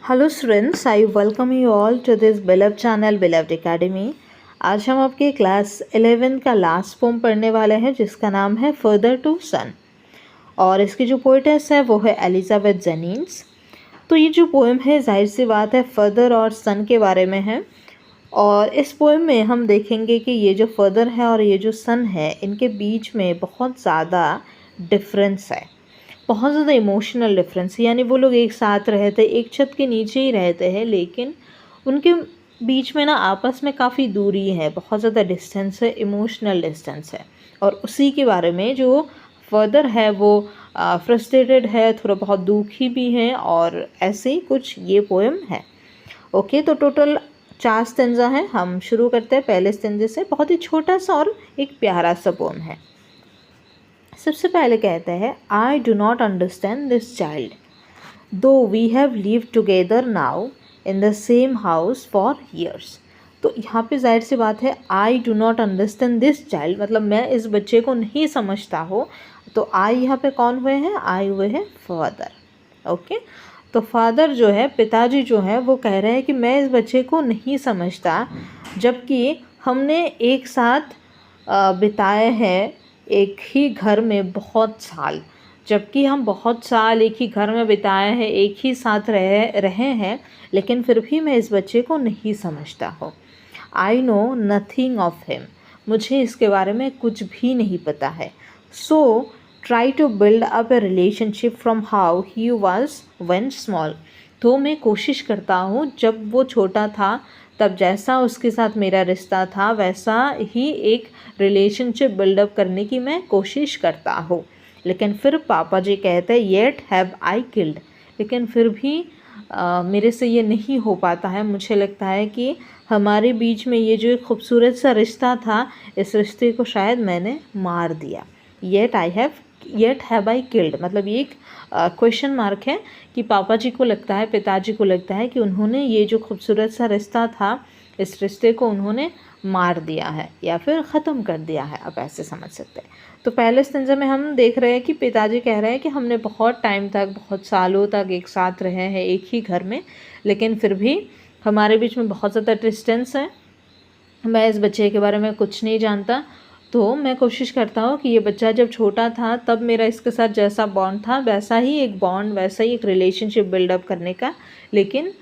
Hello students, I welcome you all to this Belav channel Belav academy. आज हम आपके class 11 का last pome पढ़ने वाले हैं जिसका नाम है फर्दर टू सन। और इसकी जो पोइटेस है वो है एलिजाबेथ जेनिन्स। तो ये जो पोएम है जाहिर सी बात है फर्दर और सन के बारे में है। और इस पोएम में हम देखेंगे कि ये जो फर्दर है और ये जो सन है इनके बीच में बहुत ज़्यादा डिफरेंस है, बहुत ज़्यादा इमोशनल डिफरेंस। यानी वो लोग एक साथ रहते, एक छत के नीचे ही रहते हैं, लेकिन उनके बीच में ना आपस में काफ़ी दूरी है, बहुत ज़्यादा डिस्टेंस है, इमोशनल डिस्टेंस है। और उसी के बारे में जो फर्दर है वो फ्रस्ट्रेटेड है, थोड़ा बहुत दुखी भी है, और ऐसे ही कुछ ये पोएम है। ओके, तो टोटल 4 स्टेंजा है। हम शुरू करते हैं पहले स्टेंजे से। बहुत ही छोटा सा और एक प्यारा सा पोएम है। सबसे पहले कहते हैं, I do not understand this child though we have lived together now in the same house for years. तो यहाँ पे जाहिर सी बात है, I do not understand this child मतलब मैं इस बच्चे को नहीं समझता हो। तो आई यहाँ पे कौन हुए हैं? आई हुए हैं फादर। ओके, तो फादर जो है, पिताजी जो है, वो कह रहे हैं कि मैं इस बच्चे को नहीं समझता, जबकि हमने एक साथ बिताए हैं एक ही घर में बहुत साल। जबकि हम बहुत साल एक ही घर में बिताए हैं, एक ही साथ रहे हैं, लेकिन फिर भी मैं इस बच्चे को नहीं समझता हूँ। I know nothing of him, मुझे इसके बारे में कुछ भी नहीं पता है। So try to build up a relationship from how he was when small. तो मैं कोशिश करता हूँ जब वो छोटा था तब जैसा उसके साथ मेरा रिश्ता था वैसा ही एक रिलेशनशिप बिल्डअप करने की मैं कोशिश करता हूँ। लेकिन फिर पापा जी कहते हैं, येट हैव आई किल्ड, लेकिन फिर भी मेरे से ये नहीं हो पाता है। मुझे लगता है कि हमारे बीच में ये जो एक खूबसूरत सा रिश्ता था, इस रिश्ते को शायद मैंने मार दिया। येट हैव आई किल्ड मतलब ये एक क्वेश्चन मार्क है कि पापा जी को लगता है, पिताजी को लगता है कि उन्होंने ये जो खूबसूरत सा रिश्ता था, इस रिश्ते को उन्होंने मार दिया है या फिर ख़त्म कर दिया है, आप ऐसे समझ सकते हैं। तो पहले स्टेंजा में हम देख रहे हैं कि पिताजी कह रहे हैं कि हमने बहुत टाइम तक, बहुत सालों तक एक साथ रहे हैं एक ही घर में, लेकिन फिर भी हमारे बीच में बहुत ज़्यादा डिस्टेंस है। मैं इस बच्चे के बारे में कुछ नहीं जानता, तो मैं कोशिश करता हूँ कि ये बच्चा जब छोटा था तब मेरा इसके साथ जैसा बॉन्ड था वैसा ही एक बॉन्ड, वैसा ही एक रिलेशनशिप बिल्डअप करने का, लेकिन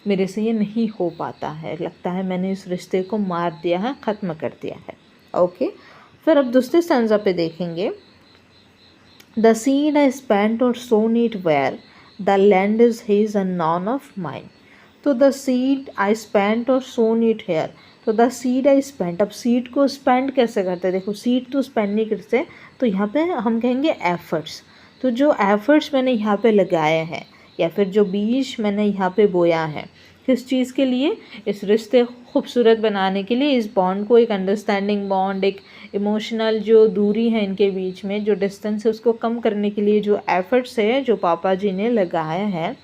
मेरे से ये नहीं हो पाता है। लगता है मैंने इस रिश्ते को मार दिया है, ख़त्म कर दिया है। ओके, फिर अब दूसरे स्टैंजा पे देखेंगे। द सीड आई स्पेंट और sown it where the land is his and none of mine. तो द सीड आई स्पेंट और सोन इट हेयर, तो द सीड आई स्पेंट। अब सीड को स्पेंड कैसे करते हैं? देखो, सीड तो स्पेंड नहीं करते, तो यहाँ पे हम कहेंगे एफर्ट्स। तो जो एफर्ट्स मैंने यहाँ पे लगाए हैं या फिर जो बीज मैंने यहाँ पे बोया है, किस चीज़ के लिए? इस रिश्ते को खूबसूरत बनाने के लिए, इस बॉन्ड को एक अंडरस्टैंडिंग बॉन्ड, एक इमोशनल जो दूरी है इनके बीच में, जो डिस्टेंस है उसको कम करने के लिए जो एफर्ट्स है जो पापा जी ने लगाया है।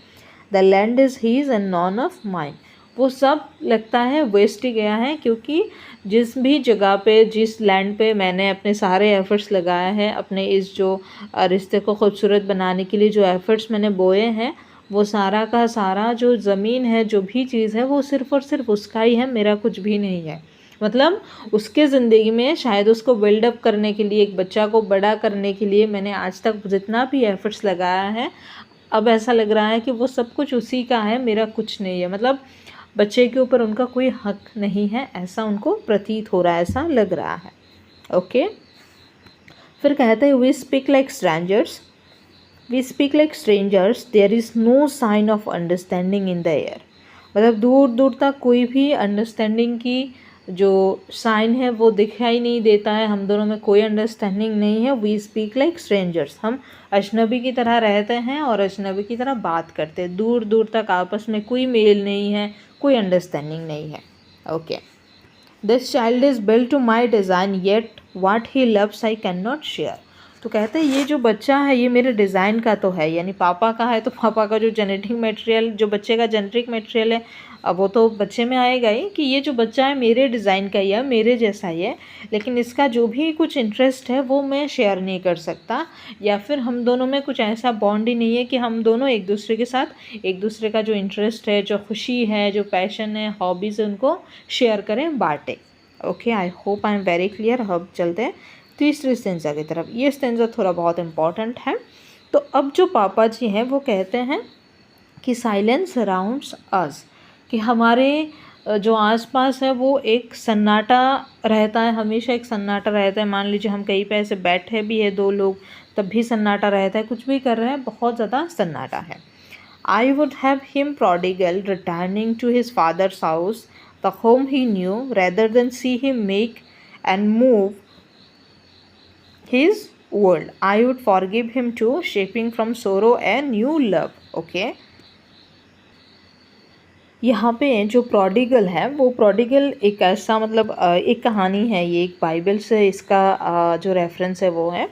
The land is his and none of mine, वो सब लगता है वेस्ट ही गया है, क्योंकि जिस भी जगह पे, जिस लैंड पे मैंने अपने सारे एफ़र्ट्स लगाए हैं, अपने इस जो रिश्ते को खूबसूरत बनाने के लिए जो एफ़र्ट्स मैंने बोए हैं, वो सारा का सारा जो ज़मीन है, जो भी चीज़ है, वो सिर्फ़ और सिर्फ उसका ही है, मेरा कुछ भी नहीं है। मतलब उसके ज़िंदगी में शायद उसको बिल्डअप करने के लिए, एक बच्चा को बड़ा करने के लिए मैंने आज तक जितना भी एफ़र्ट्स लगाया है, अब ऐसा लग रहा है कि वो सब कुछ उसी का है, मेरा कुछ नहीं है। मतलब बच्चे के ऊपर उनका कोई हक नहीं है, ऐसा उनको प्रतीत हो रहा है, ऐसा लग रहा है। ओके, फिर कहते हैं, we speak like strangers, we speak like strangers, there is no sign of understanding in the air. मतलब दूर दूर तक कोई भी अंडरस्टैंडिंग की जो साइन है वो दिखाई नहीं देता है, हम दोनों में कोई अंडरस्टैंडिंग नहीं है। वी स्पीक लाइक स्ट्रेंजर्स, हम अजनबी की तरह रहते हैं और अजनबी की तरह बात करते हैं, दूर दूर तक आपस में कोई मेल नहीं है, कोई अंडरस्टैंडिंग नहीं है। Okay, this child is built to my design yet what he loves I can not share. तो कहते हैं ये जो बच्चा है ये मेरे डिज़ाइन का तो है, यानी पापा का है तो पापा का जो जेनेटिक मटेरियल, जो बच्चे का जेनेटिक मटेरियल है अब वो तो बच्चे में आएगा ही कि ये जो बच्चा है मेरे डिज़ाइन का ही है, मेरे जैसा ही है, लेकिन इसका जो भी कुछ इंटरेस्ट है वो मैं शेयर नहीं कर सकता, या फिर हम दोनों में कुछ ऐसा बॉन्ड ही नहीं है कि हम दोनों एक दूसरे के साथ एक दूसरे का जो इंटरेस्ट है, जो खुशी है, जो पैशन है, हॉबीज़ है, उनको शेयर करें, बांटें। Okay, I hope I am very clear. अब चलते हैं तीसरी स्टेंजा की तरफ। ये स्टेंजा थोड़ा बहुत इम्पॉर्टेंट है। तो अब जो पापा जी हैं वो कहते हैं कि साइलेंस सराउंड्स अस, कि हमारे जो आसपास है वो एक सन्नाटा रहता है, हमेशा एक सन्नाटा रहता है। मान लीजिए हम कहीं पे ऐसे बैठे भी है दो लोग, तब भी सन्नाटा रहता है, कुछ भी कर रहे हैं बहुत ज़्यादा सन्नाटा है। I would have him prodigal returning to his father's house the home he knew rather than see him make and move his world. I would forgive him too, shaping from sorrow a new love. Okay. यहाँ पे जो prodigal है वो prodigal एक ऐसा मतलब एक कहानी है, ये एक बाइबल से इसका जो रेफरेंस है वो है।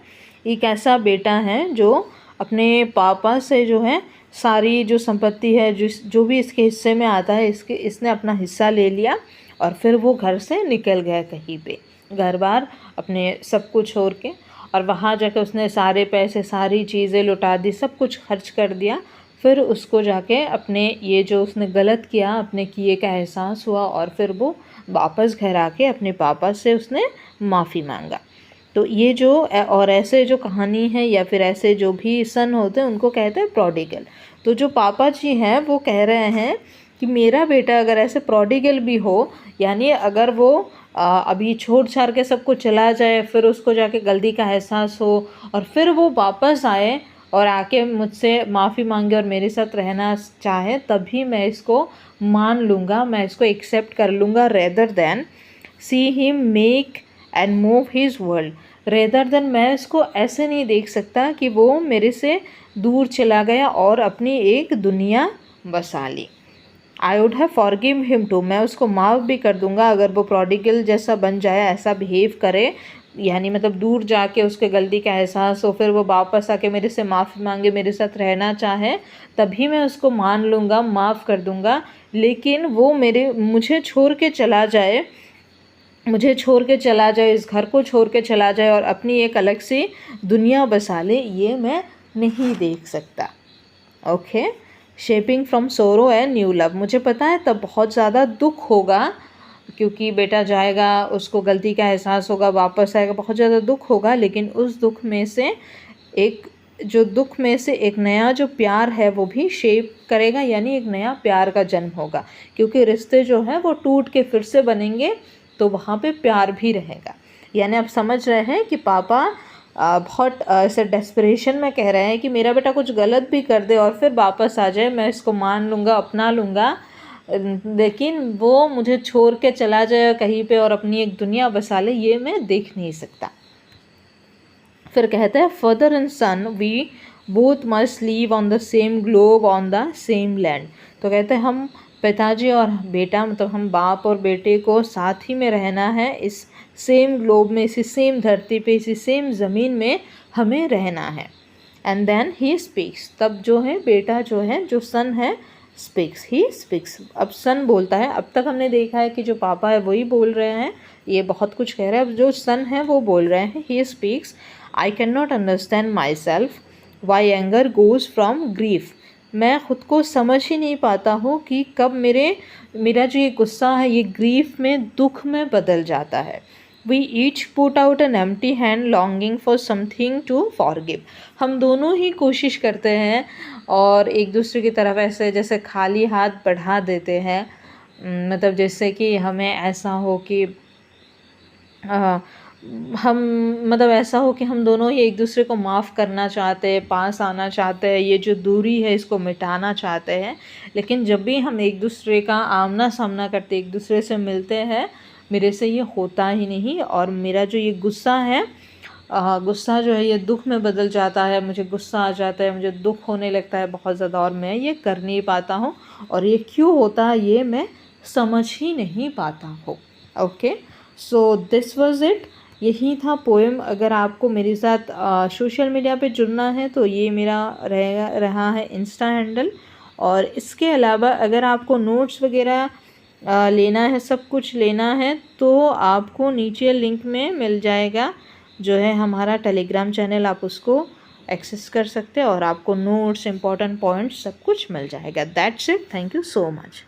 एक ऐसा बेटा है जो अपने पापा से जो है सारी जो संपत्ति है, जो भी इसके हिस्से में आता है, इसने अपना हिस्सा ले लिया और फिर वो घर से निकल गया कहीं पे, घर बार अपने सब कुछ छोड़ के, और वहाँ जाकर उसने सारे पैसे, सारी चीज़ें लुटा दी, सब कुछ खर्च कर दिया। फिर उसको जाके अपने ये जो उसने गलत किया अपने किए का एहसास हुआ, और फिर वो वापस घर आके अपने पापा से उसने माफ़ी मांगा। तो ये जो और ऐसे जो कहानी है या फिर ऐसे जो भी सन होते हैं उनको कहते हैं प्रोडिगल। तो जो पापा जी हैं वो कह रहे हैं कि मेरा बेटा अगर ऐसे प्रोडिगल भी हो, यानी अगर वो अभी छोड़ छाड़ के सब कुछ चला जाए, फिर उसको जाके गलती का एहसास हो और फिर वो वापस आए और आके मुझसे माफ़ी मांगे और मेरे साथ रहना चाहे, तभी मैं इसको मान लूँगा, मैं इसको एक्सेप्ट कर लूँगा। Rather than see him make and move his world, rather than मैं इसको ऐसे नहीं देख सकता कि वो मेरे से दूर चला गया और अपनी एक दुनिया बसा ली। I would have forgive him too, मैं उसको माफ़ भी कर दूंगा अगर वो प्रोडिगल जैसा बन जाए, ऐसा बिहेव करे, यानी मतलब दूर जाके उसके गलती का एहसास हो, फिर वो वापस आके मेरे से माफ़ी मांगे, मेरे साथ रहना चाहे, तभी मैं उसको मान लूँगा, माफ़ कर दूँगा। लेकिन वो मुझे छोड़ के चला जाए, इस घर को छोड़ के चला जाए और अपनी एक अलग सी दुनिया बसा ले, ये मैं नहीं देख सकता। Okay, shaping from sorrow and new love, मुझे पता है तब बहुत ज़्यादा दुख होगा क्योंकि बेटा जाएगा, उसको गलती का एहसास होगा, वापस आएगा, बहुत ज़्यादा दुख होगा, लेकिन उस दुख में से एक नया जो प्यार है वो भी शेप करेगा, यानी एक नया प्यार का जन्म होगा, क्योंकि रिश्ते जो हैं वो टूट के फिर से बनेंगे, तो वहाँ पे प्यार भी रहेगा। यानी आप समझ रहे हैं कि पापा बहुत ऐसे डेस्परेशन में कह रहे हैं कि मेरा बेटा कुछ गलत भी कर दे और फिर वापस आ जाए, मैं इसको मान लूँगा, अपना लूँगा, लेकिन वो मुझे छोड़ के चला जाए कहीं पे और अपनी एक दुनिया बसा ले, ये मैं देख नहीं सकता। फिर कहते हैं father and son we both must live on the same globe on the same land. तो कहते हैं हम पिताजी और बेटा, मतलब हम बाप और बेटे को साथ ही में रहना है, इस सेम ग्लोब में, इसी सेम धरती पे, इसी सेम ज़मीन में हमें रहना है। एंड देन ही स्पीक्स, तब जो है बेटा जो है, जो सन है, स्पीक्स, ही स्पीक्स, अब सन बोलता है। अब तक हमने देखा है कि जो पापा है वही बोल रहे हैं, ये बहुत कुछ कह रहे हैं, अब जो सन है वो बोल रहे हैं। He speaks, I can not understand my self Y anger goes from grief, मैं ख़ुद को समझ ही नहीं पाता हूँ कि कब मेरा जो ये गुस्सा है ये ग्रीफ में, दुख में बदल जाता है। We each put out an empty hand longing for something to forgive, हम दोनों ही कोशिश करते हैं और एक दूसरे की तरफ ऐसे जैसे खाली हाथ बढ़ा देते हैं, मतलब जैसे कि हमें ऐसा हो कि हम दोनों ही एक दूसरे को माफ़ करना चाहते हैं, पास आना चाहते हैं, ये जो दूरी है इसको मिटाना चाहते हैं, लेकिन जब भी हम एक दूसरे का आमना सामना करते, एक दूसरे से मिलते हैं, मेरे से ये होता ही नहीं, और मेरा जो ये गुस्सा है, गुस्सा जो है ये दुख में बदल जाता है, मुझे गुस्सा आ जाता है, मुझे दुख होने लगता है बहुत ज़्यादा, और मैं ये कर नहीं पाता हूँ, और ये क्यों होता है ये मैं समझ ही नहीं पाता हूँ। Okay, so this was it. यही था पोएम। अगर आपको मेरे साथ सोशल मीडिया पे जुड़ना है तो ये मेरा रहा है इंस्टा हैंडल। और इसके अलावा अगर आपको नोट्स वगैरह लेना है, सब कुछ लेना है, तो आपको नीचे लिंक में मिल जाएगा जो है हमारा टेलीग्राम चैनल, आप उसको एक्सेस कर सकते हैं और आपको नोट्स, इम्पोर्टेंट पॉइंट्स सब कुछ मिल जाएगा। That's it, thank you so much.